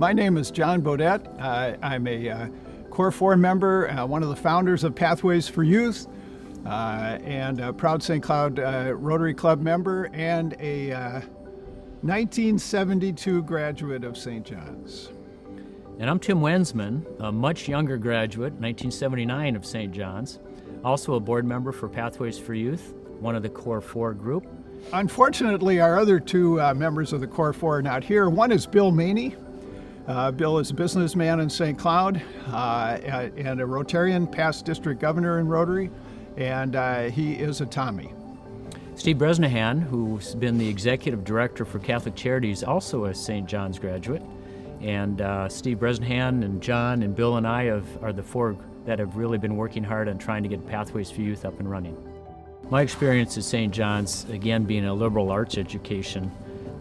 My name is John Bodette. I'm a Core 4 member, one of the founders of Pathways for Youth, and a proud St. Cloud Rotary Club member, and a 1972 graduate of St. John's. And I'm Tim Wensman, a much younger graduate, 1979 of St. John's, also a board member for Pathways for Youth, one of the Core 4 group. Unfortunately, our other two members of the Core 4 are not here. One is Bill Maney. Bill is a businessman in St. Cloud and a Rotarian, past district governor in Rotary, and he is a Tommy. Steve Bresnahan, who's been the executive director for Catholic Charities, also a St. John's graduate. And Steve Bresnahan and John and Bill and I are the four that have really been working hard on trying to get Pathways for Youth up and running. My experience at St. John's, again being a liberal arts education,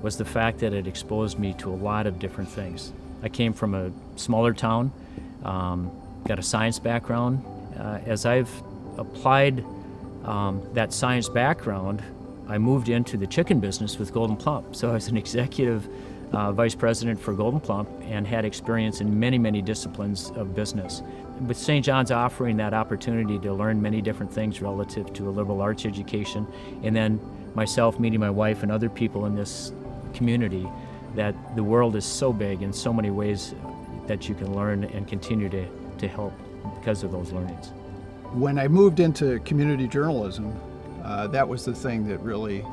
was the fact that it exposed me to a lot of different things. I came from a smaller town, got a science background. As I've applied that science background, I moved into the chicken business with Golden Plump. So I was an executive vice president for Golden Plump and had experience in many, many disciplines of business. With St. John's offering that opportunity to learn many different things relative to a liberal arts education, and then myself meeting my wife and other people in this community, that the world is so big in so many ways that you can learn and continue to help because of those learnings. When I moved into community journalism, that was the thing that really,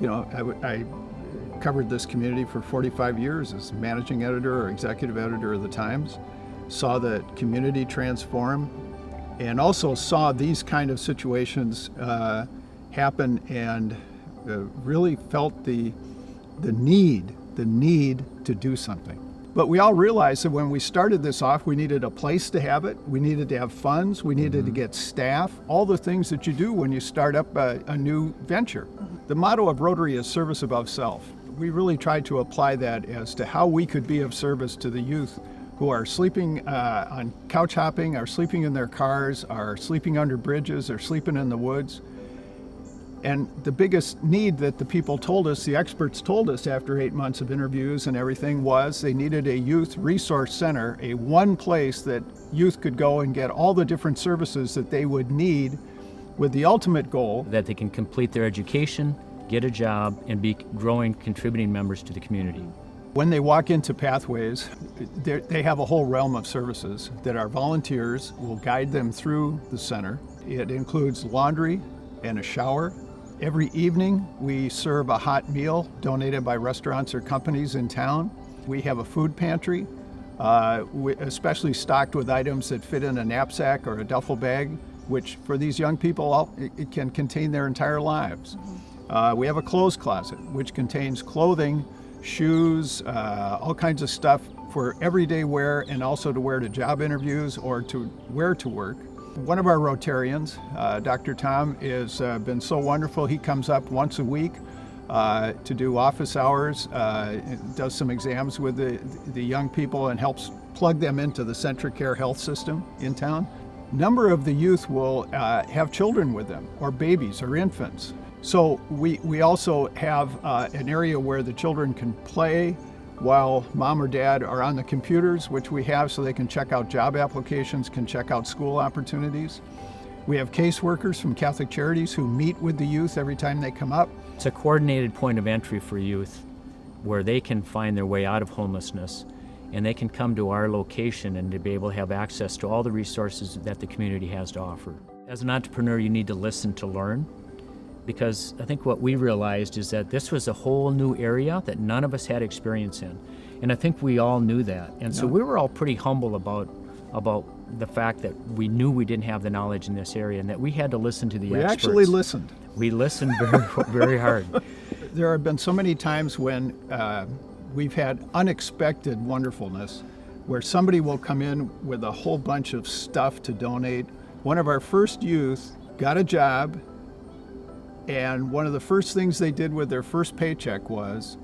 I covered this community for 45 years as managing editor or executive editor of the Times, saw the community transform, and also saw these kind of situations happen, and really felt the need to do something. But we all realized that when we started this off, we needed a place to have it, we needed to have funds, we needed to get staff, all the things that you do when you start up a new venture. The motto of Rotary is service above self. We really tried to apply that as to how we could be of service to the youth who are sleeping on couch hopping, are sleeping in their cars, are sleeping under bridges, are sleeping in the woods. And the biggest need that the people told us, the experts told us after 8 months of interviews and everything, was they needed a youth resource center, a one place that youth could go and get all the different services that they would need, with the ultimate goal that they can complete their education, get a job, and be growing, contributing members to the community. When they walk into Pathways, they have a whole realm of services that our volunteers will guide them through the center. It includes laundry and a shower. Every evening, we serve a hot meal donated by restaurants or companies in town. We have a food pantry, especially stocked with items that fit in a knapsack or a duffel bag, which for these young people, it can contain their entire lives. We have a clothes closet, which contains clothing, shoes, all kinds of stuff for everyday wear, and also to wear to job interviews or to wear to work. One of our Rotarians, Dr. Tom, has been so wonderful. He comes up once a week to do office hours, does some exams with the young people, and helps plug them into the Centricare health system in town. A number of the youth will have children with them, or babies or infants. So we also have an area where the children can play while mom or dad are on the computers, which we have so they can check out job applications, can check out school opportunities. We have caseworkers from Catholic Charities who meet with the youth every time they come up. It's a coordinated point of entry for youth where they can find their way out of homelessness, and they can come to our location and to be able to have access to all the resources that the community has to offer. As an entrepreneur, you need to listen to learn, because I think what we realized is that this was a whole new area that none of us had experience in. And I think we all knew that. And so we were all pretty humble about the fact that we knew we didn't have the knowledge in this area and that we had to listen to the experts. We actually listened. We listened very, very hard. There have been so many times when we've had unexpected wonderfulness where somebody will come in with a whole bunch of stuff to donate. One of our first youth got a job, and one of the first things they did with their first paycheck was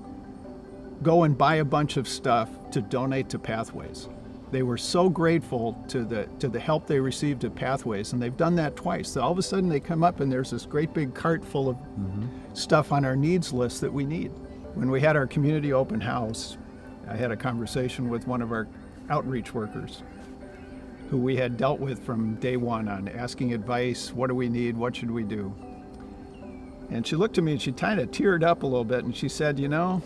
go and buy a bunch of stuff to donate to Pathways. They were so grateful to the help they received at Pathways, and they've done that twice. So all of a sudden they come up and there's this great big cart full of stuff on our needs list that we need. When we had our community open house, I had a conversation with one of our outreach workers who we had dealt with from day one on asking advice, what do we need, what should we do? And she looked at me and she kind of teared up a little bit and she said, you know,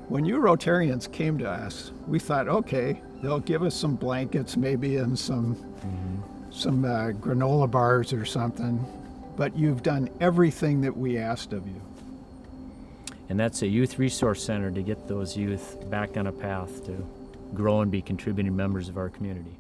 when you Rotarians came to us, we thought, okay, they'll give us some blankets maybe and some granola bars or something, but you've done everything that we asked of you. And that's a youth resource center to get those youth back on a path to grow and be contributing members of our community.